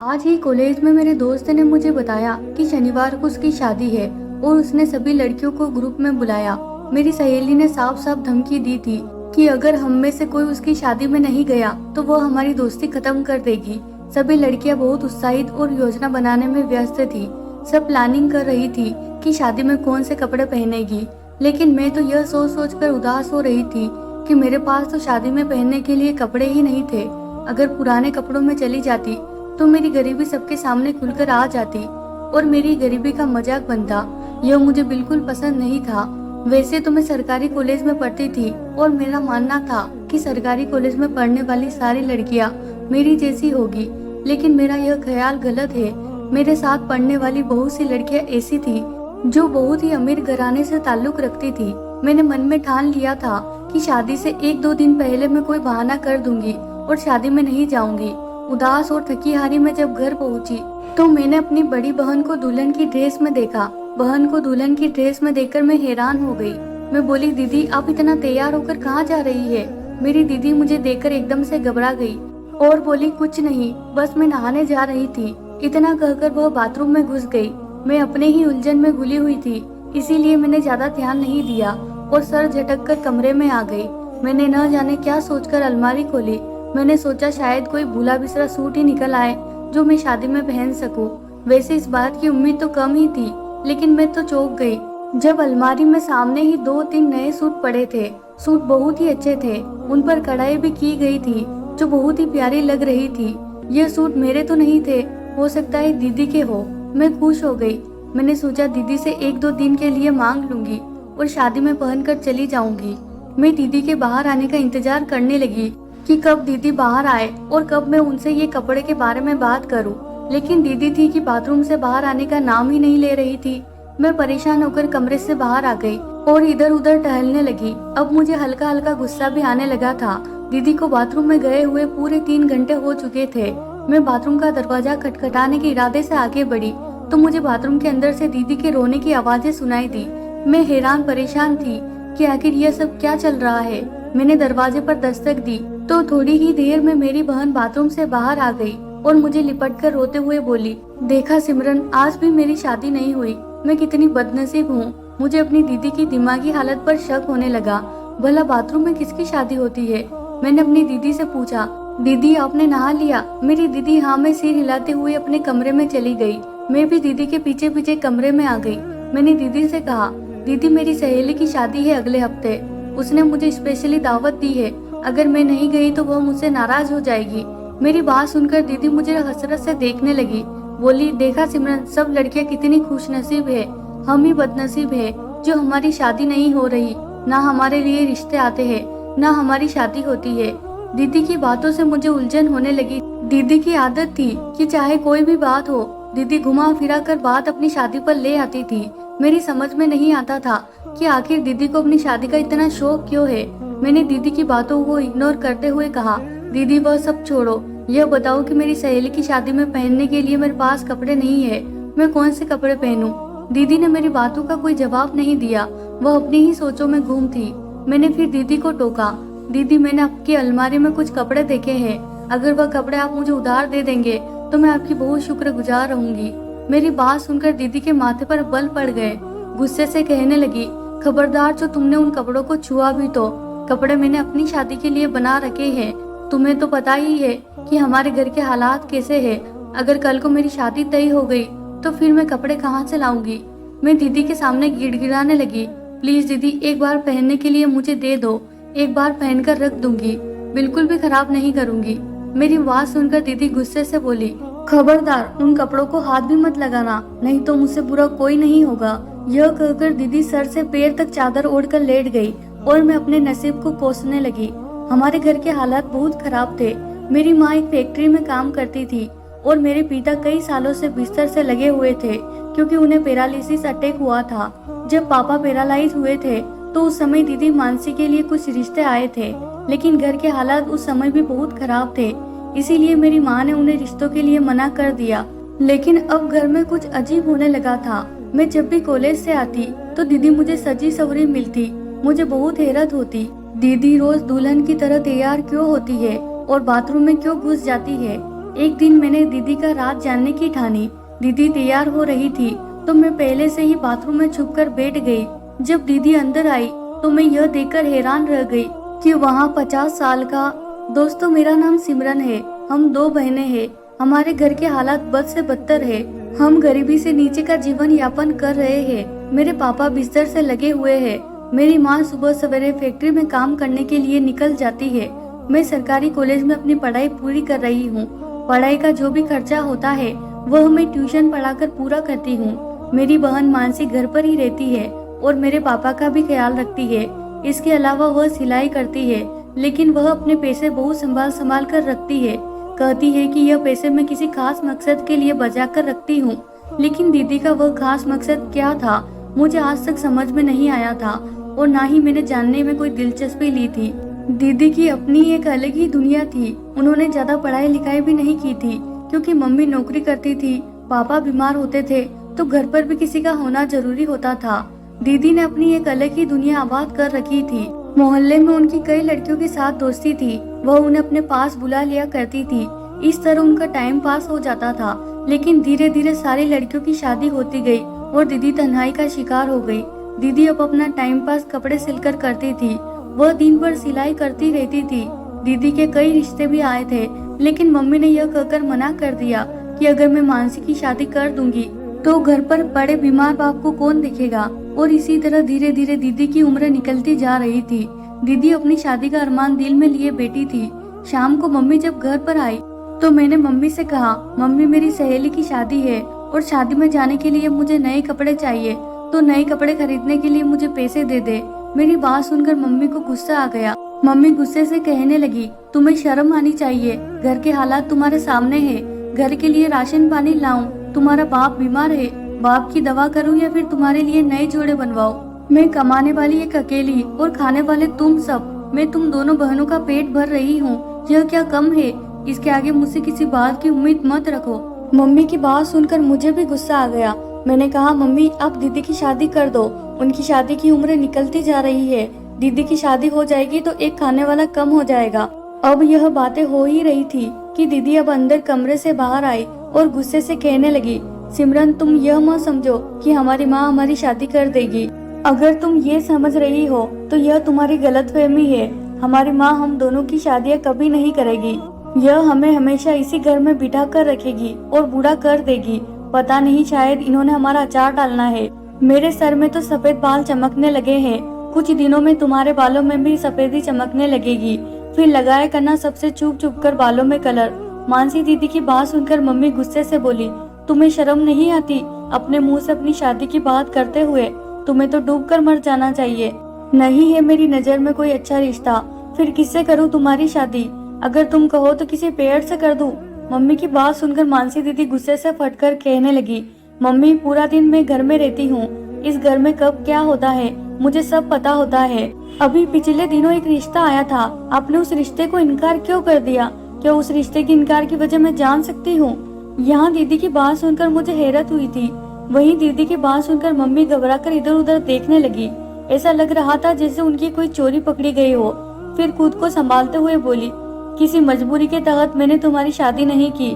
आज ही कॉलेज में मेरे दोस्त ने मुझे बताया कि शनिवार को उसकी शादी है और उसने सभी लड़कियों को ग्रुप में बुलाया। मेरी सहेली ने साफ साफ धमकी दी थी कि अगर हम में से कोई उसकी शादी में नहीं गया तो वो हमारी दोस्ती खत्म कर देगी। सभी लड़कियां बहुत उत्साहित और योजना बनाने में व्यस्त थी। सब प्लानिंग कर रही थी कि शादी में कौन से कपड़े पहनेगी, लेकिन मैं तो यह सोच सोच कर उदास हो रही थी कि मेरे पास तो शादी में पहनने के लिए कपड़े ही नहीं थे। अगर पुराने कपड़ों में चली जाती तो मेरी गरीबी सबके सामने खुलकर आ जाती और मेरी गरीबी का मजाक बनता। यह मुझे बिल्कुल पसंद नहीं था। वैसे तो मैं सरकारी कॉलेज में पढ़ती थी और मेरा मानना था कि सरकारी कॉलेज में पढ़ने वाली सारी लड़कियां मेरी जैसी होगी, लेकिन मेरा यह ख्याल गलत है। मेरे साथ पढ़ने वाली बहुत सी लड़कियां ऐसी थी जो बहुत ही अमीर घराने से ताल्लुक रखती थी। मैंने मन में ठान लिया था कि शादी से 1-2 दिन पहले मैं कोई बहाना कर दूंगी और शादी में नहीं जाऊंगी। उदास और थकी हारी मैं जब घर पहुंची तो मैंने अपनी बड़ी बहन को दुल्हन की ड्रेस में देखा। बहन को दुल्हन की ड्रेस में देखकर मैं हैरान हो गई। मैं बोली, दीदी आप इतना तैयार होकर कहाँ जा रही है? मेरी दीदी मुझे देखकर एकदम से घबरा गई और बोली, कुछ नहीं, बस मैं नहाने जा रही थी। इतना कहकर वह बाथरूम में घुस गई। मैं अपने ही उलझन में घुली हुई थी, इसीलिए मैंने ज्यादा ध्यान नहीं दिया और सर झटक कर कमरे में आ गई। मैंने न जाने क्या सोचकर अलमारी खोली। मैंने सोचा शायद कोई भूला बिसरा सूट ही निकल आए जो मैं शादी में पहन सकूं। वैसे इस बात की उम्मीद तो कम ही थी, लेकिन मैं तो चौंक गई जब अलमारी में सामने ही 2-3 नए सूट पड़े थे। सूट बहुत ही अच्छे थे, उन पर कढ़ाई भी की गई थी जो बहुत ही प्यारी लग रही थी। यह सूट मेरे तो नहीं थे, हो सकता है दीदी के हो। मैं खुश हो गई। मैंने सोचा दीदी से 1-2 दिन के लिए मांग लूंगी और शादी में पहनकर चली जाऊंगी। मैं दीदी के बाहर आने का इंतजार करने लगी कि कब दीदी बाहर आए और कब मैं उनसे ये कपड़े के बारे में बात करूं। लेकिन दीदी थी कि बाथरूम से बाहर आने का नाम ही नहीं ले रही थी। मैं परेशान होकर कमरे से बाहर आ गई और इधर उधर टहलने लगी। अब मुझे हल्का हल्का गुस्सा भी आने लगा था। दीदी को बाथरूम में गए हुए पूरे 3 घंटे हो चुके थे। मैं बाथरूम का दरवाजा खटखटाने के इरादे से आगे बढ़ी तो मुझे बाथरूम के अंदर से दीदी के रोने की आवाजें सुनाई दी। मैं हैरान परेशान थी कि आखिर यह सब क्या चल रहा है। मैंने दरवाजे पर दस्तक दी तो थोड़ी ही देर में मेरी बहन बाथरूम से बाहर आ गई और मुझे लिपटकर रोते हुए बोली, देखा सिमरन, आज भी मेरी शादी नहीं हुई। मैं कितनी बदनसीब हूँ। मुझे अपनी दीदी की दिमागी हालत पर शक होने लगा। भला बाथरूम में किसकी शादी होती है? मैंने अपनी दीदी से पूछा, दीदी आपने नहा लिया? मेरी दीदी हाँ में सिर हिलाते हुए अपने कमरे में चली गई। मैं भी दीदी के पीछे पीछे कमरे में आ गई। मैंने दीदी से कहा, दीदी मेरी सहेली की शादी है अगले हफ्ते, उसने मुझे स्पेशली दावत दी है। अगर मैं नहीं गई तो वह मुझसे नाराज हो जाएगी। मेरी बात सुनकर दीदी मुझे हसरत से देखने लगी। बोली, देखा सिमरन, सब लड़कियां कितनी खुशनसीब है, हम ही बदनसीब है जो हमारी शादी नहीं हो रही। ना हमारे लिए रिश्ते आते हैं, ना हमारी शादी होती है। दीदी की बातों से मुझे उलझन होने लगी। दीदी की आदत थी कि चाहे कोई भी बात हो, दीदी घुमा फिरा कर बात अपनी शादी पर ले आती थी। मेरी समझ में नहीं आता था कि आखिर दीदी को अपनी शादी का इतना शौक क्यों है। मैंने दीदी की बातों को इग्नोर करते हुए कहा, दीदी वह सब छोड़ो, यह बताओ कि मेरी सहेली की शादी में पहनने के लिए मेरे पास कपड़े नहीं है, मैं कौन से कपड़े पहनूं? दीदी ने मेरी बातों का कोई जवाब नहीं दिया। वह अपनी ही सोचों में गुम थी। मैंने फिर दीदी को टोका, दीदी मैंने आपकी अलमारी में कुछ कपड़े देखे हैं, अगर वह कपड़े आप मुझे उधार दे देंगे तो मैं आपकी बहुत शुक्रगुजार रहूंगी। मेरी बात सुनकर दीदी के माथे पर बल पड़ गए। गुस्से से कहने लगी, खबरदार, जो तुमने उन कपड़ों को छुआ भी तो, कपड़े मैंने अपनी शादी के लिए बना रखे हैं। तुम्हें तो पता ही है कि हमारे घर के हालात कैसे हैं। अगर कल को मेरी शादी तय हो गई तो फिर मैं कपड़े कहाँ से लाऊंगी? मैं दीदी के सामने गिड़गिड़ाने लगी, प्लीज दीदी, एक बार पहनने के लिए मुझे दे दो, एक बार पहनकर रख दूंगी, बिल्कुल भी खराब नहीं करूंगी। मेरी बात सुनकर दीदी गुस्से से बोली, खबरदार, उन कपड़ों को हाथ भी मत लगाना, नहीं तो मुझसे बुरा कोई नहीं होगा। यह कहकर दीदी सर से पैर तक चादर ओढ़कर लेट गई और मैं अपने नसीब को कोसने लगी। हमारे घर के हालात बहुत खराब थे। मेरी माँ एक फैक्ट्री में काम करती थी और मेरे पिता कई सालों से बिस्तर से लगे हुए थे क्योंकि उन्हें पैरालिसिस अटैक हुआ था। जब पापा पैरालाइज हुए थे तो उस समय दीदी मानसी के लिए कुछ रिश्ते आए थे, लेकिन घर के हालात उस समय भी बहुत खराब थे, इसीलिए मेरी माँ ने उन्हें रिश्तों के लिए मना कर दिया। लेकिन अब घर में कुछ अजीब होने लगा था। मैं जब भी कॉलेज से आती तो दीदी मुझे सजी सवरी मिलती। मुझे बहुत हैरत होती, दीदी रोज दुल्हन की तरह तैयार क्यों होती है और बाथरूम में क्यों घुस जाती है। एक दिन मैंने दीदी का राज जानने की ठानी। दीदी तैयार हो रही थी तो मैं पहले से ही बाथरूम में छुपकर बैठ गई। जब दीदी अंदर आई तो मैं यह देखकर हैरान रह गई कि वहाँ 50 साल का। दोस्तों, मेरा नाम सिमरन है। हम 2 बहनें हैं। हमारे घर के हालात बद से बदतर है। हम गरीबी से नीचे का जीवन यापन कर रहे हैं। मेरे पापा बिस्तर से लगे हुए हैं। मेरी माँ सुबह सवेरे फैक्ट्री में काम करने के लिए निकल जाती है। मैं सरकारी कॉलेज में अपनी पढ़ाई पूरी कर रही हूँ। पढ़ाई का जो भी खर्चा होता है वह मैं ट्यूशन पढ़ाकर पूरा करती हूँ। मेरी बहन मानसी घर पर ही रहती है और मेरे पापा का भी ख्याल रखती है। इसके अलावा वह सिलाई करती है, लेकिन वह अपने पैसे बहुत संभाल संभाल कर रखती है। कहती है कि यह पैसे मैं किसी खास मकसद के लिए बचा कर रखती हूँ। लेकिन दीदी का वह खास मकसद क्या था मुझे आज तक समझ में नहीं आया था और ना ही मैंने जानने में कोई दिलचस्पी ली थी। दीदी की अपनी एक अलग ही दुनिया थी। उन्होंने ज्यादा पढ़ाई लिखाई भी नहीं की थी क्योंकि मम्मी नौकरी करती थी, पापा बीमार होते थे तो घर पर भी किसी का होना जरूरी होता था। दीदी ने अपनी एक अलग ही दुनिया आबाद कर रखी थी। मोहल्ले में उनकी कई लड़कियों के साथ दोस्ती थी। वह उन्हें अपने पास बुला लिया करती थी। इस तरह उनका टाइम पास हो जाता था। लेकिन धीरे धीरे सारी लड़कियों की शादी होती गई और दीदी तन्हाई का शिकार हो गई। दीदी अब अपना टाइम पास कपड़े सिलकर करती थी। वह दिन भर सिलाई करती रहती थी। दीदी के कई रिश्ते भी आए थे, लेकिन मम्मी ने यह कहकर मना कर दिया कि अगर मैं मानसी की शादी कर दूंगी तो घर पर बड़े बीमार बाप को कौन देखेगा। और इसी तरह धीरे धीरे दीदी की उम्र निकलती जा रही थी। दीदी अपनी शादी का अरमान दिल में लिए बैठी थी। शाम को मम्मी जब घर पर आई तो मैंने मम्मी से कहा, मम्मी मेरी सहेली की शादी है और शादी में जाने के लिए मुझे नए कपड़े चाहिए, तो नए कपड़े खरीदने के लिए मुझे पैसे दे दे। मेरी बात सुनकर मम्मी को गुस्सा आ गया। मम्मी गुस्से से कहने लगी, तुम्हें शर्म आनी चाहिए। घर के हालात तुम्हारे सामने हैं। घर के लिए राशन पानी लाऊं? तुम्हारा बाप बीमार है, बाप की दवा करूं या फिर तुम्हारे लिए नए जोड़े बनवाओ? मैं कमाने वाली एक अकेली और खाने वाले तुम सब। मैं तुम दोनों बहनों का पेट भर रही हूँ। यह क्या कम है? इसके आगे मुझसे किसी बात की उम्मीद मत रखो। मम्मी की बात सुनकर मुझे भी गुस्सा आ गया। मैंने कहा, मम्मी अब दीदी की शादी कर दो। उनकी शादी की उम्र निकलती जा रही है। दीदी की शादी हो जाएगी तो एक खाने वाला कम हो जाएगा। अब यह बातें हो ही रही थी कि दीदी अब अंदर कमरे से बाहर आई और गुस्से से कहने लगी, सिमरन तुम यह मत समझो कि हमारी माँ हमारी शादी कर देगी। अगर तुम ये समझ रही हो तो यह तुम्हारी गलतफहमी है। हमारी माँ हम दोनों की शादियाँ कभी नहीं करेगी। यह हमें हमेशा इसी घर में बिठा कर रखेगी और बूढ़ा कर देगी। पता नहीं, शायद इन्होंने हमारा अचार डालना है। मेरे सर में तो सफेद बाल चमकने लगे हैं। कुछ दिनों में तुम्हारे बालों में भी सफेदी चमकने लगेगी। फिर लगाया करना सबसे चुप चुप कर बालों में कलर। मानसी दीदी की बात सुनकर मम्मी गुस्से से बोली, तुम्हें शर्म नहीं आती अपने मुंह से अपनी शादी की बात करते हुए? तुम्हें तो डूब कर मर जाना चाहिए। नहीं है मेरी नजर में कोई अच्छा रिश्ता, फिर किससे करूँ तुम्हारी शादी? अगर तुम कहो तो किसी पेड़ से कर दूं। मम्मी की बात सुनकर मानसी दीदी गुस्से से फटकर कहने लगी, मम्मी पूरा दिन मैं घर में रहती हूँ। इस घर में कब क्या होता है मुझे सब पता होता है। अभी पिछले दिनों एक रिश्ता आया था, आपने उस रिश्ते को इनकार क्यों कर दिया? क्या उस रिश्ते की इनकार की वजह मैं जान सकती हूँ? यहाँ दीदी की बात सुनकर मुझे हैरत हुई थी। वहीं दीदी की बात सुनकर मम्मी घबराकर इधर उधर देखने लगी। ऐसा लग रहा था जैसे उनकी कोई चोरी पकड़ी गई हो। फिर खुद को संभालते हुए बोली, किसी मजबूरी के तहत मैंने तुम्हारी शादी नहीं की।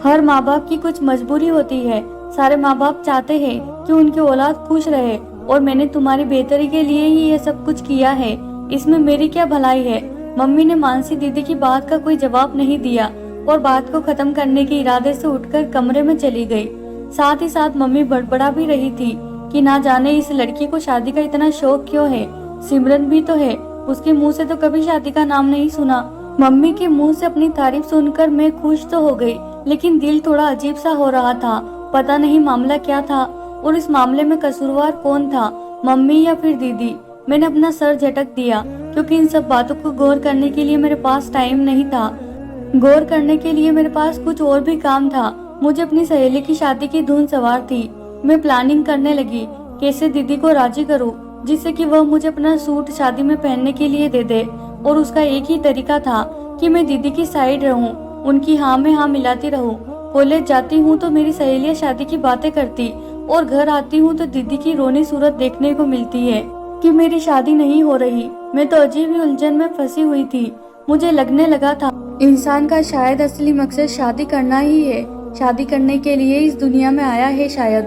हर माँ बाप की कुछ मजबूरी होती है। सारे माँ बाप चाहते हैं कि उनकी औलाद खुश रहे और मैंने तुम्हारी बेहतरी के लिए ही ये सब कुछ किया है। इसमें मेरी क्या भलाई है? मम्मी ने मानसी दीदी की बात का कोई जवाब नहीं दिया और बात को खत्म करने के इरादे से उठकर कमरे में चली गई। साथ ही साथ मम्मी बड़बड़ा भी रही थी कि ना जाने इस लड़की को शादी का इतना शौक क्यों है। सिमरन भी तो है, उसके मुँह से तो कभी शादी का नाम नहीं सुना। मम्मी के मुंह से अपनी तारीफ सुनकर मैं खुश तो हो गई, लेकिन दिल थोड़ा अजीब सा हो रहा था। पता नहीं मामला क्या था और इस मामले में कसूरवार कौन था, मम्मी या फिर दीदी। मैंने अपना सर झटक दिया क्योंकि इन सब बातों को गौर करने के लिए मेरे पास टाइम नहीं था। गौर करने के लिए मेरे पास कुछ और भी काम था। मुझे अपनी सहेली की शादी की धुन सवार थी। मैं प्लानिंग करने लगी कैसे दीदी को राजी करूं जिससे कि वह मुझे अपना सूट शादी में पहनने के लिए दे दे। और उसका एक ही तरीका था कि मैं दीदी की साइड रहूं, उनकी हाँ में हाँ मिलाती रहूं। कॉलेज जाती हूँ तो मेरी सहेलियाँ शादी की बातें करती और घर आती हूँ तो दीदी की रोनी सूरत देखने को मिलती है कि मेरी शादी नहीं हो रही। मैं तो अजीब ही उलझन में फंसी हुई थी। मुझे लगने लगा था इंसान का शायद असली मकसद शादी करना ही है। शादी करने के लिए इस दुनिया में आया है शायद।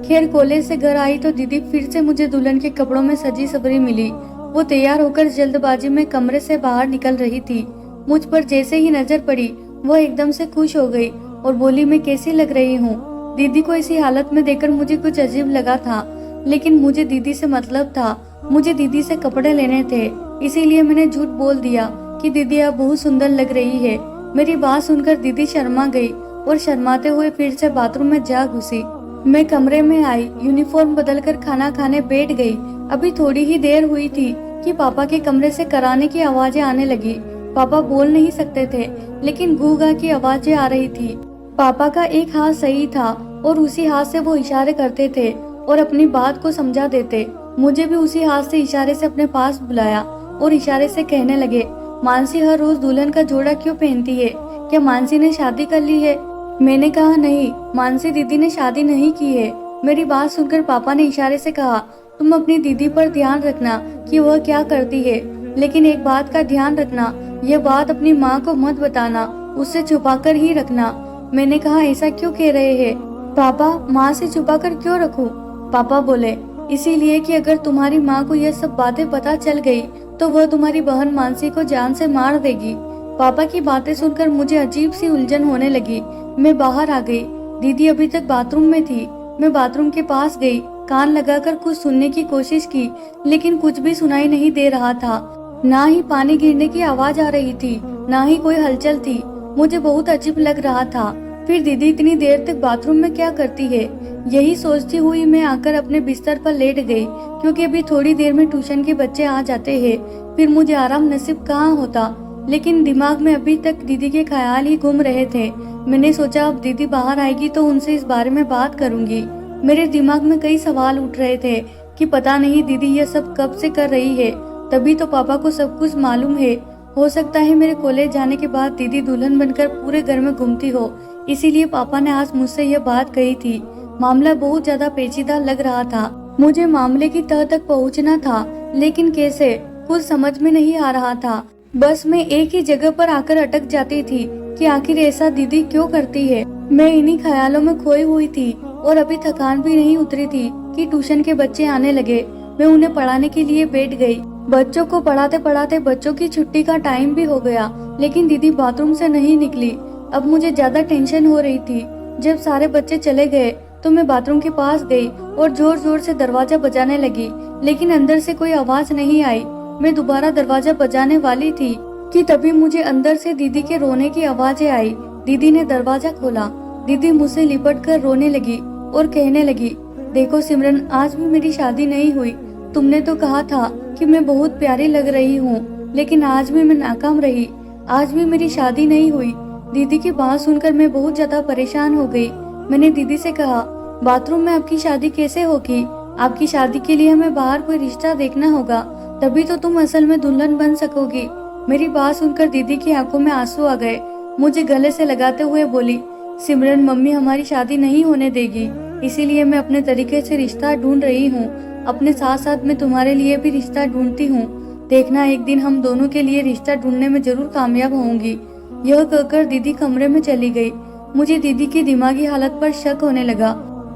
खैर कॉलेज से घर आई तो दीदी फिर से मुझे दुल्हन के कपड़ों में सजी सवरी मिली। वो तैयार होकर जल्दबाजी में कमरे से बाहर निकल रही थी। मुझ पर जैसे ही नजर पड़ी वो एकदम से खुश हो गई और बोली, मैं कैसी लग रही हूँ। दीदी को इसी हालत में देखकर मुझे कुछ अजीब लगा था, लेकिन मुझे दीदी से मतलब था। मुझे दीदी से कपड़े लेने थे, इसीलिए मैंने झूठ बोल दिया कि दीदी आप बहुत सुंदर लग रही है। मेरी बात सुनकर दीदी शर्मा गई और शर्माते हुए फिर से बाथरूम में जा घुसी। मैं कमरे में आई, यूनिफॉर्म बदलकर खाना खाने बैठ गई। अभी थोड़ी ही देर हुई थी कि पापा के कमरे से कराने की आवाजें आने लगी। पापा बोल नहीं सकते थे, लेकिन गू गा की आवाजें आ रही थी। पापा का एक हाथ सही था और उसी हाथ से वो इशारे करते थे और अपनी बात को समझा देते। मुझे भी उसी हाथ से इशारे से अपने पास बुलाया और इशारे से कहने लगे, मानसी हर रोज दुल्हन का जोड़ा क्यों पहनती है? क्या मानसी ने शादी कर ली है? मैंने कहा नहीं, मानसी दीदी ने शादी नहीं की है। मेरी बात सुनकर पापा ने इशारे से कहा, तुम अपनी दीदी पर ध्यान रखना कि वह क्या करती है, लेकिन एक बात का ध्यान रखना, यह बात अपनी माँ को मत बताना, उससे छुपाकर ही रखना। मैंने कहा ऐसा क्यों कह रहे हैं पापा, माँ से छुपाकर क्यों रखूं? पापा बोले, इसीलिए कि अगर तुम्हारी माँ को यह सब बातें पता चल गई तो वह तुम्हारी बहन मानसी को जान से मार देगी। पापा की बातें सुनकर मुझे अजीब सी उलझन होने लगी। मैं बाहर आ गई। दीदी अभी तक बाथरूम में थी। मैं बाथरूम के पास गई, कान लगाकर कुछ सुनने की कोशिश की, लेकिन कुछ भी सुनाई नहीं दे रहा था। ना ही पानी गिरने की आवाज आ रही थी, ना ही कोई हलचल थी। मुझे बहुत अजीब लग रहा था। फिर दीदी इतनी देर तक बाथरूम में क्या करती है? यही सोचती हुई मैं आकर अपने बिस्तर पर लेट गई, क्योंकि अभी थोड़ी देर में ट्यूशन के बच्चे आ जाते हैं, फिर मुझे आराम नसीब कहाँ होता। लेकिन दिमाग में अभी तक दीदी के ख्याल ही घूम रहे थे। मैंने सोचा अब दीदी बाहर आएगी तो उनसे इस बारे में बात करूंगी। मेरे दिमाग में कई सवाल उठ रहे थे कि पता नहीं दीदी यह सब कब से कर रही है, तभी तो पापा को सब कुछ मालूम है। हो सकता है मेरे कॉलेज जाने के बाद दीदी दुल्हन बनकर पूरे घर में घूमती हो, इसीलिए पापा ने आज मुझसे यह बात कही थी। मामला बहुत ज्यादा पेचीदा लग रहा था। मुझे मामले की तह तक पहुंचना था, लेकिन कैसे, कुछ समझ में नहीं आ रहा था। बस मैं एक ही जगह पर आकर अटक जाती थी कि आखिर ऐसा दीदी क्यों करती है। मैं इन्हीं ख्यालों में खोई हुई थी और अभी थकान भी नहीं उतरी थी कि ट्यूशन के बच्चे आने लगे। मैं उन्हें पढ़ाने के लिए बैठ गई। बच्चों को पढ़ाते पढ़ाते बच्चों की छुट्टी का टाइम भी हो गया, लेकिन दीदी बाथरूम से नहीं निकली। अब मुझे ज्यादा टेंशन हो रही थी। जब सारे बच्चे चले गए तो मैं बाथरूम के पास गई और जोर जोर से दरवाजा बजाने लगी, लेकिन अंदर से कोई आवाज नहीं आई। मैं दोबारा दरवाजा बजाने वाली थी कि तभी मुझे अंदर से दीदी के रोने की आवाजें आई। दीदी ने दरवाजा खोला। दीदी मुझसे लिपट कर रोने लगी और कहने लगी, देखो सिमरन, आज भी मेरी शादी नहीं हुई। तुमने तो कहा था कि मैं बहुत प्यारी लग रही हूँ, लेकिन आज भी मैं नाकाम रही। आज भी मेरी शादी नहीं हुई। दीदी की बात सुनकर मैं बहुत ज्यादा परेशान हो गई। मैंने दीदी से कहा, बाथरूम में आपकी शादी कैसे होगी? आपकी शादी के लिए हमें बाहर कोई रिश्ता देखना होगा, तभी तो तुम असल में दुल्हन बन सकोगी। मेरी बात सुनकर दीदी की आंखों में आंसू आ गए। मुझे गले से लगाते हुए बोली, सिमरन, मम्मी हमारी शादी नहीं होने देगी, इसीलिए मैं अपने तरीके से रिश्ता ढूंढ रही हूँ। अपने साथ साथ मैं तुम्हारे लिए भी रिश्ता ढूंढती हूँ। देखना, एक दिन हम दोनों के लिए रिश्ता ढूंढने में जरूर कामयाब होंगी। यह कहकर दीदी कमरे में चली गई। मुझे दीदी की दिमागी हालत पर शक होने लगा।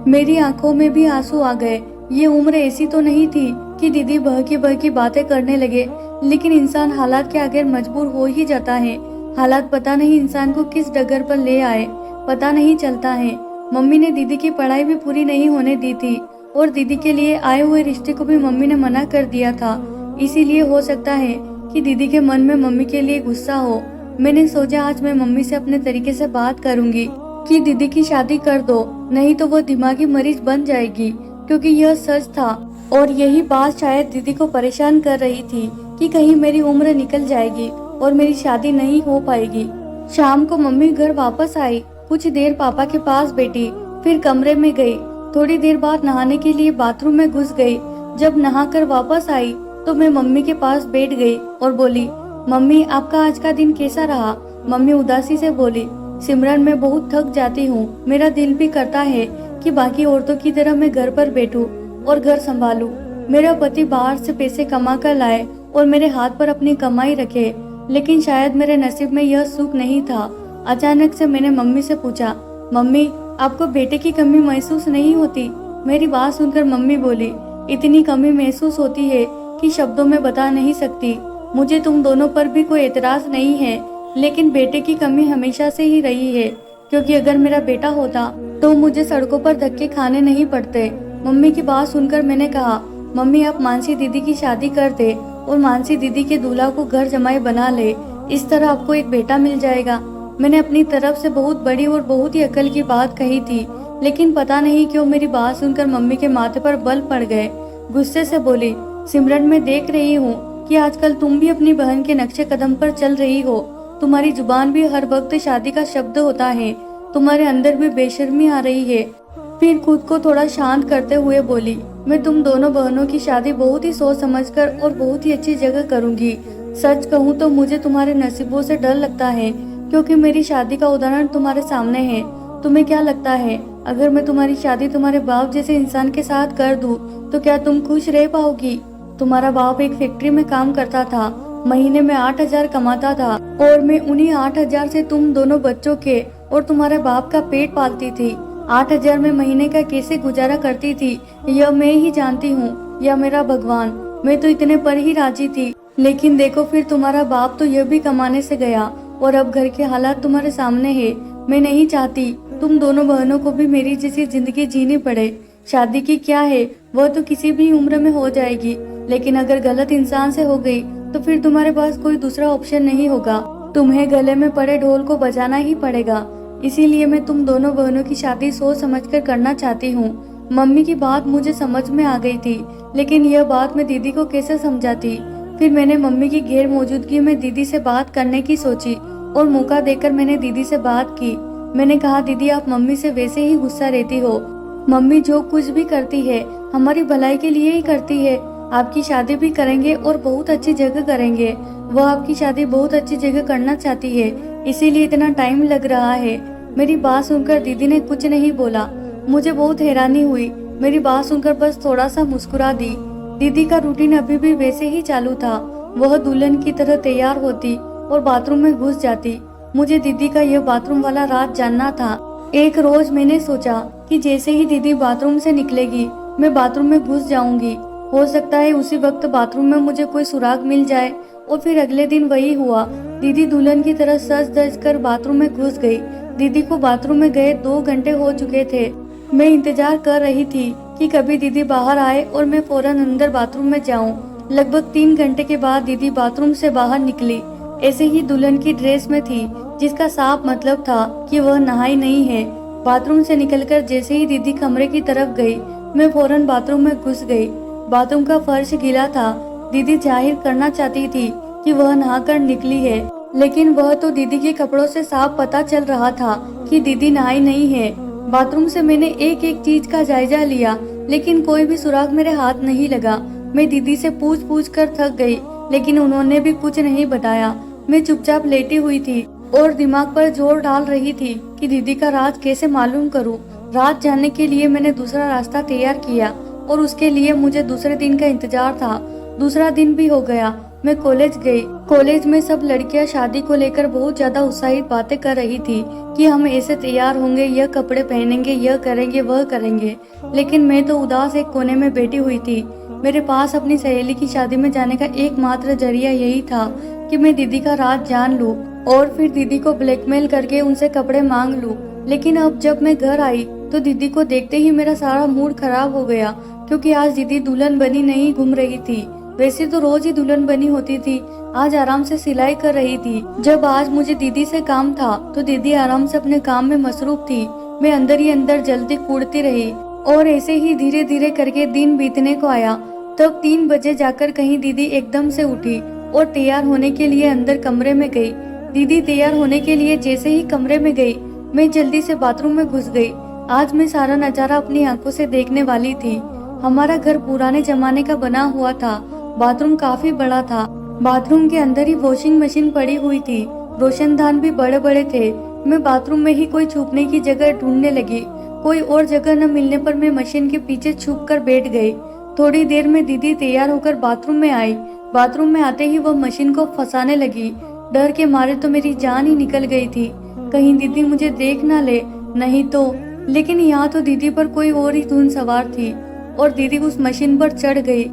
मेरी आंखों में भी आंसू आ गए। ये उम्र ऐसी तो नहीं थी कि दीदी बहकी बातें करने लगे, लेकिन इंसान हालात के आगे मजबूर हो ही जाता है। हालात पता नहीं इंसान को किस डगर पर ले आए, पता नहीं चलता है। मम्मी ने दीदी की पढ़ाई भी पूरी नहीं होने दी थी और दीदी के लिए आए हुए रिश्ते को भी मम्मी ने मना कर दिया था। इसीलिए हो सकता है कि दीदी के मन में मम्मी के लिए गुस्सा हो। मैंने सोचा आज मैं मम्मी से अपने तरीके से बात करूंगी कि दीदी की शादी कर दो, नहीं तो वो दिमागी मरीज बन जाएगी, क्योंकि यह सच था और यही बात शायद दीदी को परेशान कर रही थी कि कहीं मेरी उम्र निकल जाएगी और मेरी शादी नहीं हो पाएगी। शाम को मम्मी घर वापस आई। कुछ देर पापा के पास बैठी, फिर कमरे में गई। थोड़ी देर बाद नहाने के लिए बाथरूम में घुस गई। जब नहाकर वापस आई तो मैं मम्मी के पास बैठ गई और बोली, मम्मी आपका आज का दिन कैसा रहा? मम्मी उदासी से बोली, सिमरन मैं बहुत थक जाती हूँ। मेरा दिल भी करता है कि बाकी औरतों की तरह मैं घर पर बैठूं और घर संभालूं। मेरा पति बाहर से पैसे कमा कर लाए और मेरे हाथ पर अपनी कमाई रखे। लेकिन शायद मेरे नसीब में यह सुख नहीं था। अचानक से मैंने मम्मी से पूछा, मम्मी आपको बेटे की कमी महसूस नहीं होती? मेरी बात सुनकर मम्मी बोली, इतनी कमी महसूस होती है कि शब्दों में बता नहीं सकती। मुझे तुम दोनों पर भी कोई एतराज नहीं है, लेकिन बेटे की कमी हमेशा से ही रही है, क्योंकि अगर मेरा बेटा होता तो मुझे सड़कों पर धक्के खाने नहीं पड़ते। मम्मी की बात सुनकर मैंने कहा, मम्मी आप मानसी दीदी की शादी कर दे और मानसी दीदी के दूल्हा को घर जमाई बना ले, इस तरह आपको एक बेटा मिल जाएगा। मैंने अपनी तरफ से बहुत बड़ी और बहुत ही अकल की बात कही थी, लेकिन पता नहीं क्यों मेरी बात सुनकर मम्मी के माथे पर बल पड़ गए। गुस्से से बोली, सिमरन मैं देख रही हूँ कि आजकल तुम भी अपनी बहन के नक्शे कदम पर चल रही हो। तुम्हारी जुबान भी हर वक्त शादी का शब्द होता है। तुम्हारे अंदर भी बेशर्मी आ रही है। फिर खुद को थोड़ा शांत करते हुए बोली, मैं तुम दोनों बहनों की शादी बहुत ही सोच समझकर और बहुत ही अच्छी जगह करूंगी। सच कहूँ तो मुझे तुम्हारे नसीबों से डर लगता है, क्योंकि मेरी शादी का उदाहरण तुम्हारे सामने है। तुम्हें क्या लगता है, अगर मैं तुम्हारी शादी तुम्हारे बाप जैसे इंसान के साथ कर दूं, तो क्या तुम खुश रह पाओगी? तुम्हारा बाप एक फैक्ट्री में काम करता था, महीने में 8,000 कमाता था, और मैं उन्हीं 8,000 से तुम दोनों बच्चों के और तुम्हारे बाप का पेट पालती थी। 8,000 में महीने का कैसे गुजारा करती थी यह मैं ही जानती हूँ, या मेरा भगवान। मैं तो इतने पर ही राजी थी, लेकिन देखो फिर तुम्हारा बाप तो यह भी कमाने से गया, और अब घर के हालात तुम्हारे सामने है। मैं नहीं चाहती तुम दोनों बहनों को भी मेरी जैसी जिंदगी जीनी पड़े। शादी की क्या है, वह तो किसी भी उम्र में हो जाएगी, लेकिन अगर गलत इंसान से हो गई तो फिर तुम्हारे पास कोई दूसरा ऑप्शन नहीं होगा। तुम्हें गले में पड़े ढोल को बजाना ही पड़ेगा। इसीलिए मैं तुम दोनों बहनों की शादी सोच समझकर करना चाहती हूँ। मम्मी की बात मुझे समझ में आ गई थी, लेकिन यह बात मैं दीदी को कैसे समझाती। फिर मैंने मम्मी की गैर मौजूदगी में दीदी से बात करने की सोची, और मौका देकर मैंने दीदी से बात की। मैंने कहा, दीदी आप मम्मी से वैसे ही गुस्सा रहती हो। मम्मी जो कुछ भी करती है हमारी भलाई के लिए ही करती है। आपकी शादी भी करेंगे और बहुत अच्छी जगह करेंगे। वह आपकी शादी बहुत अच्छी जगह करना चाहती है, इसीलिए इतना टाइम लग रहा है। मेरी बात सुनकर दीदी ने कुछ नहीं बोला। मुझे बहुत हैरानी हुई। मेरी बात सुनकर बस थोड़ा सा मुस्कुरा दी। दीदी का रूटीन अभी भी वैसे ही चालू था। वह दुल्हन की तरह तैयार होती और बाथरूम में घुस जाती। मुझे दीदी का यह बाथरूम वाला राज जानना था। एक रोज मैंने सोचा कि जैसे ही दीदी बाथरूम से निकलेगी मैं बाथरूम में घुस जाऊंगी। हो सकता है उसी वक्त बाथरूम में मुझे कोई सुराग मिल जाए। और फिर अगले दिन वही हुआ। दीदी दुल्हन की तरह सज धज कर बाथरूम में घुस गई। दीदी को बाथरूम में गए 2 घंटे हो चुके थे। मैं इंतजार कर रही थी कि कभी दीदी बाहर आए और मैं फौरन अंदर बाथरूम में जाऊं। लगभग 3 घंटे के बाद दीदी बाथरूम से बाहर निकली। ऐसे ही दुल्हन की ड्रेस में थी, जिसका साफ मतलब था कि वह नहाई नहीं है। बाथरूम से निकलकर जैसे ही दीदी कमरे की तरफ गई, मैं फौरन बाथरूम में घुस गई। बाथरूम का फर्श गीला था। दीदी जाहिर करना चाहती थी कि वह नहाकर निकली है, लेकिन वह तो दीदी के कपड़ों से साफ पता चल रहा था कि दीदी नहाई नहीं है। बाथरूम से मैंने एक एक चीज का जायजा लिया, लेकिन कोई भी सुराग मेरे हाथ नहीं लगा। मैं दीदी से पूछ कर थक गई, लेकिन उन्होंने भी कुछ नहीं बताया। मैं चुपचाप लेटी हुई थी और दिमाग पर जोर डाल रही थी कि दीदी का राज कैसे मालूम करूं। राज जानने के लिए मैंने दूसरा रास्ता तैयार किया, और उसके लिए मुझे दूसरे दिन का इंतजार था। दूसरा दिन भी हो गया। मैं कॉलेज गई। कॉलेज में सब लड़कियां शादी को लेकर बहुत ज्यादा उत्साहित बातें कर रही थी कि हम ऐसे तैयार होंगे, यह कपड़े पहनेंगे, यह करेंगे, वह करेंगे। लेकिन मैं तो उदास एक कोने में बैठी हुई थी। मेरे पास अपनी सहेली की शादी में जाने का एकमात्र जरिया यही था कि मैं दीदी का राज जान लूं और फिर दीदी को ब्लैकमेल करके उनसे कपड़े मांग लूं। लेकिन अब जब मैं घर आई तो दीदी को देखते ही मेरा सारा मूड खराब हो गया, क्योंकि आज दीदी दुल्हन बनी नहीं घूम रही थी। वैसे तो रोज ही दुल्हन बनी होती थी, आज आराम से सिलाई कर रही थी। जब आज मुझे दीदी से काम था तो दीदी आराम से अपने काम में मसरूफ थी। मैं अंदर ही अंदर जल्दी कूदती रही, और ऐसे ही धीरे धीरे करके दिन बीतने को आया। तब 3 बजे जाकर कहीं दीदी एकदम से उठी और तैयार होने के लिए अंदर कमरे में गई। दीदी तैयार होने के लिए जैसे ही कमरे में गई, मैं जल्दी से बाथरूम में घुस गई। आज मैं सारा नजारा अपनी आंखों से देखने वाली थी। हमारा घर पुराने जमाने का बना हुआ था। बाथरूम काफी बड़ा था। बाथरूम के अंदर ही वॉशिंग मशीन पड़ी हुई थी। रोशनदान भी बड़े बड़े थे। मैं बाथरूम में ही कोई छुपने की जगह ढूंढने लगी। कोई और जगह न मिलने पर मैं मशीन के पीछे छुप कर बैठ गई। थोड़ी देर में दीदी तैयार होकर बाथरूम में आई। बाथरूम में आते ही वह मशीन को फंसाने लगी। डर के मारे तो मेरी जान ही निकल गई थी, कहीं दीदी मुझे देख ना ले, नहीं तो। लेकिन यहाँ तो दीदी पर कोई और ही धुन सवार थी और दीदी उस मशीन पर चढ़ गई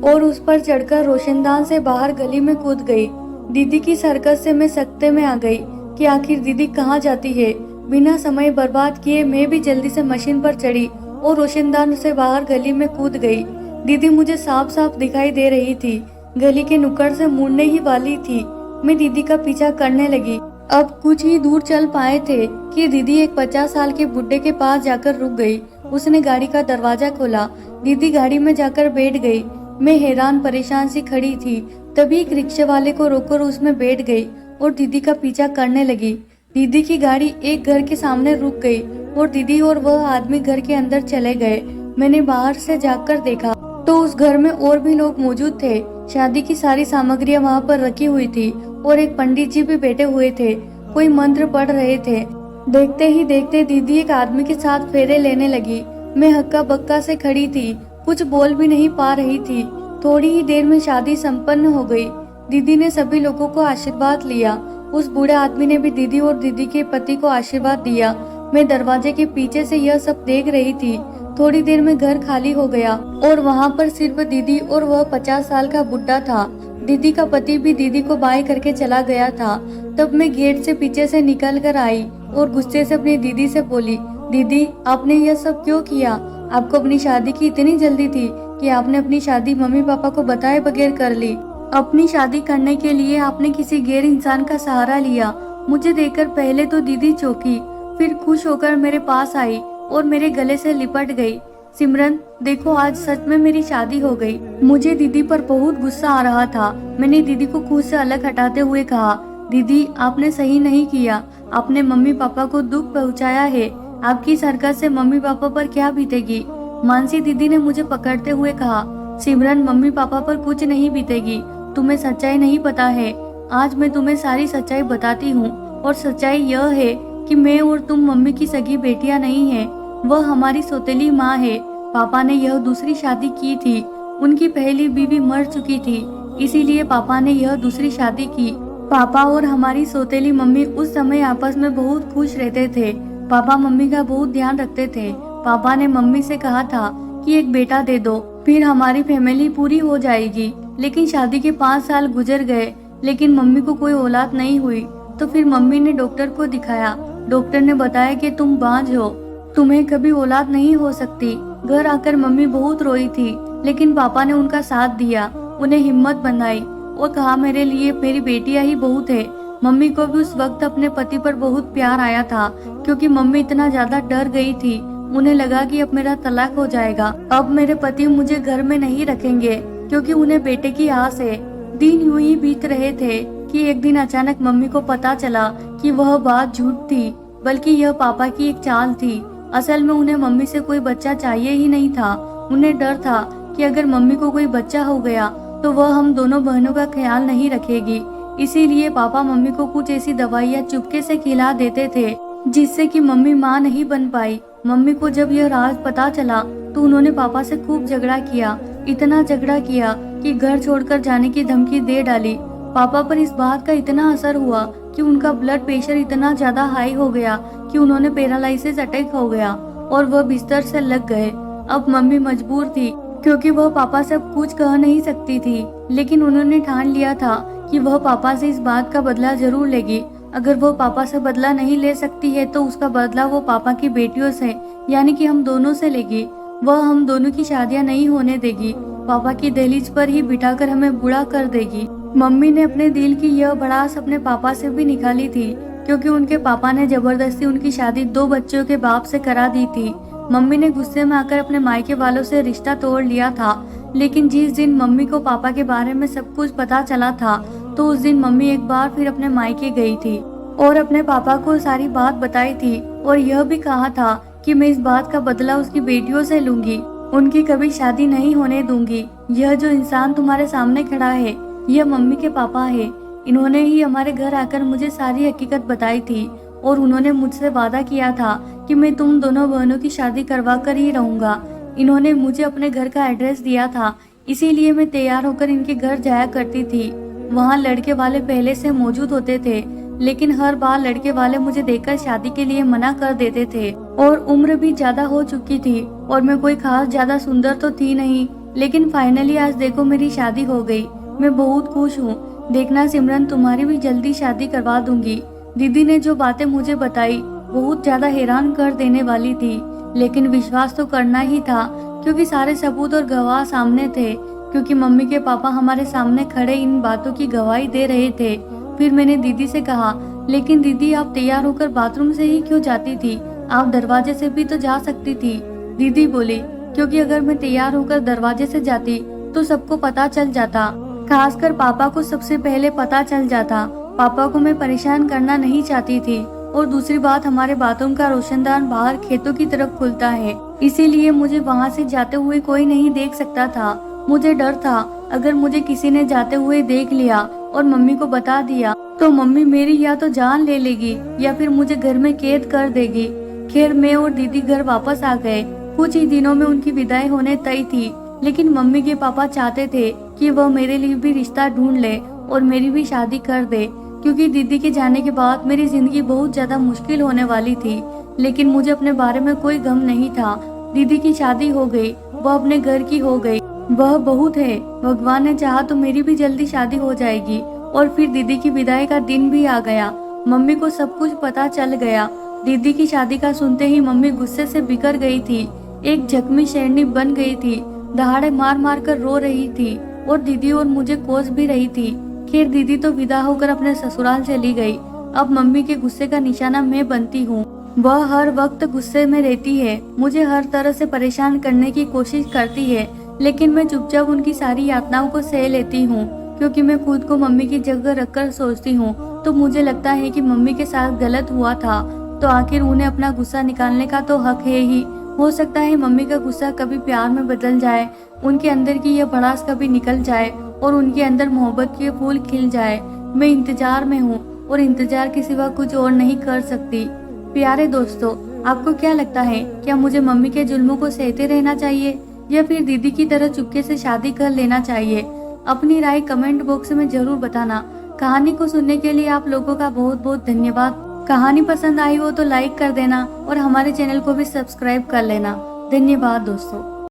और उस पर चढ़कर रोशनदान से बाहर गली में कूद गई। दीदी की हरकत से मैं सकते में आ गई कि आखिर दीदी कहाँ जाती है। बिना समय बर्बाद किए मैं भी जल्दी से मशीन पर चढ़ी और रोशनदान से बाहर गली में कूद गई। दीदी मुझे साफ साफ दिखाई दे रही थी, गली के नुक्कड़ से मुड़ने ही वाली थी। मैं दीदी का पीछा करने लगी। अब कुछ ही दूर चल पाए थे कि दीदी एक 50 साल के बुड्ढे के पास जाकर रुक गई। उसने गाड़ी का दरवाजा खोला, दीदी गाड़ी में जाकर बैठ गई। मैं हैरान परेशान सी खड़ी थी, तभी एक रिक्शे वाले को रोककर उसमें बैठ गई और दीदी का पीछा करने लगी। दीदी की गाड़ी एक घर के सामने रुक गई और दीदी और वह आदमी घर के अंदर चले गए। मैंने बाहर से जाकर देखा तो उस घर में और भी लोग मौजूद थे। शादी की सारी सामग्रियां वहां पर रखी हुई थी और एक पंडित जी भी बैठे हुए थे, कोई मंत्र पढ़ रहे थे। देखते ही देखते दीदी एक आदमी के साथ फेरे लेने लगी। मैं हक्का बक्का से खड़ी थी, कुछ बोल भी नहीं पा रही थी। थोड़ी ही देर में शादी संपन्न हो गई। दीदी ने सभी लोगों को आशीर्वाद लिया। उस बूढ़े आदमी ने भी दीदी और दीदी के पति को आशीर्वाद दिया। मैं दरवाजे के पीछे से यह सब देख रही थी। थोड़ी देर में घर खाली हो गया और वहाँ पर सिर्फ दीदी और वह 50 साल का बुड्ढा था। दीदी का पति भी दीदी को बाय करके चला गया था। तब मैं गेट से पीछे से निकल कर आई और गुस्से से अपनी दीदी से बोली, दीदी आपने यह सब क्यों किया? आपको अपनी शादी की इतनी जल्दी थी कि आपने अपनी शादी मम्मी पापा को बताए बगैर कर ली। अपनी शादी करने के लिए आपने किसी गैर इंसान का सहारा लिया। मुझे देखकर पहले तो दीदी चौंकी, फिर खुश होकर मेरे पास आई और मेरे गले से लिपट गई। सिमरन देखो, आज सच में मेरी शादी हो गई। मुझे दीदी पर बहुत गुस्सा आ रहा था। मैंने दीदी को खुद से अलग हटाते हुए कहा, दीदी आपने सही नहीं किया, आपने मम्मी पापा को दुख पहुंचाया है। आपकी इस हरकत से मम्मी पापा पर क्या बीतेगी? मानसी दीदी ने मुझे पकड़ते हुए कहा, सिमरन मम्मी पापा पर कुछ नहीं बीतेगी, तुम्हें सच्चाई नहीं पता है। आज मैं तुम्हें सारी सच्चाई बताती हूँ और सच्चाई यह है कि मैं और तुम मम्मी की सगी बेटियां नहीं है, वह हमारी सौतेली माँ है। पापा ने यह दूसरी शादी की थी, उनकी पहली बीवी मर चुकी थी, इसीलिए पापा ने यह दूसरी शादी की। पापा और हमारी सौतेली मम्मी उस समय आपस में बहुत खुश रहते थे। पापा मम्मी का बहुत ध्यान रखते थे। पापा ने मम्मी से कहा था कि एक बेटा दे दो, फिर हमारी फैमिली पूरी हो जाएगी। लेकिन शादी के 5 साल गुजर गए, लेकिन मम्मी को कोई औलाद नहीं हुई। तो फिर मम्मी ने डॉक्टर को दिखाया। डॉक्टर ने बताया कि तुम बांझ हो, तुम्हें कभी औलाद नहीं हो सकती। घर आकर मम्मी बहुत रोई थी, लेकिन पापा ने उनका साथ दिया, उन्हें हिम्मत बंधाई और कहा मेरे लिए मेरी बेटियां ही बहुत है। मम्मी को भी उस वक्त अपने पति पर बहुत प्यार आया था, क्योंकि मम्मी इतना ज्यादा डर गई थी। उन्हें लगा कि अब मेरा तलाक हो जाएगा, अब मेरे पति मुझे घर में नहीं रखेंगे, क्योंकि उन्हें बेटे की आस है। दिन यूं ही बीत रहे थे कि एक दिन अचानक मम्मी को पता चला कि वह बात झूठ थी, बल्कि यह पापा की एक चाल थी। असल में उन्हें मम्मी से कोई बच्चा चाहिए ही नहीं था। उन्हें डर था कि अगर मम्मी को कोई बच्चा हो गया तो वह हम दोनों बहनों का ख्याल नहीं रखेगी। इसीलिए पापा मम्मी को कुछ ऐसी दवाइयाँ चुपके से खिला देते थे, जिससे कि मम्मी माँ नहीं बन पाई। मम्मी को जब यह राज पता चला तो उन्होंने पापा से खूब झगड़ा किया, इतना झगड़ा किया कि घर छोड़कर जाने की धमकी दे डाली। पापा पर इस बात का इतना असर हुआ कि उनका ब्लड प्रेशर इतना ज्यादा हाई हो गया कि उन्होंने पैरालिसिस अटैक हो गया और वह बिस्तर से लग गए। अब मम्मी मजबूर थी, क्योंकि वह पापा से कुछ कह नहीं सकती थी, लेकिन उन्होंने ठान लिया था कि वह पापा से इस बात का बदला जरूर लेगी। अगर वह पापा से बदला नहीं ले सकती है तो उसका बदला वो पापा की बेटियों से, यानी कि हम दोनों से लेगी। वह हम दोनों की शादियां नहीं होने देगी, पापा की दहलीज पर ही बिठाकर हमें बूढ़ा कर देगी। मम्मी ने अपने दिल की यह भड़ास अपने पापा से भी निकाली थी, क्योंकि उनके पापा ने जबरदस्ती उनकी शादी 2 बच्चों के बाप से करा दी थी। मम्मी ने गुस्से में आकर अपने मायके वालों से रिश्ता तोड़ लिया था। लेकिन जिस दिन मम्मी को पापा के बारे में सब कुछ पता चला था, तो उस दिन मम्मी एक बार फिर अपने मायके गई थी और अपने पापा को सारी बात बताई थी और यह भी कहा था कि मैं इस बात का बदला उसकी बेटियों से लूंगी, उनकी कभी शादी नहीं होने दूंगी। यह जो इंसान तुम्हारे सामने खड़ा है, यह मम्मी के पापा है। इन्होंने ही हमारे घर आकर मुझे सारी हकीकत बताई थी और उन्होंने मुझसे वादा किया था कि मैं तुम दोनों बहनों की शादी करवा कर ही रहूंगा। इन्होंने मुझे अपने घर का एड्रेस दिया था, इसीलिए मैं तैयार होकर इनके घर जाया करती थी। वहाँ लड़के वाले पहले से मौजूद होते थे, लेकिन हर बार लड़के वाले मुझे देखकर शादी के लिए मना कर देते थे और उम्र भी ज्यादा हो चुकी थी और मैं कोई खास ज्यादा सुंदर तो थी नहीं। लेकिन फाइनली आज देखो मेरी शादी हो गई। मैं बहुत खुश हूँ। देखना सिमरन, तुम्हारी भी जल्दी शादी करवा दूंगी। दीदी ने जो बातें मुझे बताई बहुत ज्यादा हैरान कर देने वाली थी, लेकिन विश्वास तो करना ही था क्योंकि सारे सबूत और गवाह सामने थे। क्योंकि मम्मी के पापा हमारे सामने खड़े इन बातों की गवाही दे रहे थे। फिर मैंने दीदी से कहा, लेकिन दीदी आप तैयार होकर बाथरूम से ही क्यों जाती थी? आप दरवाजे से भी तो जा सकती थी। दीदी बोली, क्योंकि अगर मैं तैयार होकर दरवाजे से जाती तो सबको पता चल जाता, खासकर पापा को सबसे पहले पता चल जाता। पापा को मैं परेशान करना नहीं चाहती थी और दूसरी बात, हमारे बाथरूम का रोशनदान बाहर खेतों की तरफ खुलता है, इसीलिए मुझे वहाँ से जाते हुए कोई नहीं देख सकता था। मुझे डर था अगर मुझे किसी ने जाते हुए देख लिया और मम्मी को बता दिया तो मम्मी मेरी या तो जान ले लेगी या फिर मुझे घर में कैद कर देगी। खैर मैं और दीदी घर वापस आ गए। कुछ ही दिनों में उनकी विदाई होने तय थी, लेकिन मम्मी के पापा चाहते थे कि वह मेरे लिए भी रिश्ता ढूंढ ले और मेरी भी शादी कर दे, क्योंकि दीदी के जाने के बाद मेरी जिंदगी बहुत ज्यादा मुश्किल होने वाली थी। लेकिन मुझे अपने बारे में कोई गम नहीं था। दीदी की शादी हो गई, वह अपने घर की हो गई, वह बहुत है। भगवान ने चाहा तो मेरी भी जल्दी शादी हो जाएगी। और फिर दीदी की विदाई का दिन भी आ गया। मम्मी को सब कुछ पता चल गया। दीदी की शादी का सुनते ही मम्मी गुस्से से बिखर गई थी, एक जख्मी शेरनी बन गई थी, दहाड़े मार मार कर रो रही थी और दीदी और मुझे कोस भी रही थी। खैर दीदी तो विदा होकर अपने ससुराल चली गई। अब मम्मी के गुस्से का निशाना मैं बनती हूँ। वह हर वक्त गुस्से में रहती है, मुझे हर तरह से परेशान करने की कोशिश करती है, लेकिन मैं चुपचाप उनकी सारी यातनाओं को सह लेती हूँ, क्योंकि मैं खुद को मम्मी की जगह रखकर सोचती हूँ तो मुझे लगता है कि मम्मी के साथ गलत हुआ था, तो आखिर उन्हें अपना गुस्सा निकालने का तो हक है ही। हो सकता है मम्मी का गुस्सा कभी प्यार में बदल जाए, उनके अंदर की यह भड़ास कभी निकल जाए और उनके अंदर मोहब्बत के फूल खिल जाए। मैं इंतजार में हूँ और इंतजार के सिवा कुछ और नहीं कर सकती। प्यारे दोस्तों, आपको क्या लगता है, क्या मुझे मम्मी के जुल्मों को सहते रहना चाहिए या फिर दीदी की तरह चुपके से शादी कर लेना चाहिए? अपनी राय कमेंट बॉक्स में जरूर बताना। कहानी को सुनने के लिए आप लोगों का बहुत बहुत धन्यवाद। कहानी पसंद आई हो तो लाइक कर देना और हमारे चैनल को भी सब्सक्राइब कर लेना। धन्यवाद दोस्तों।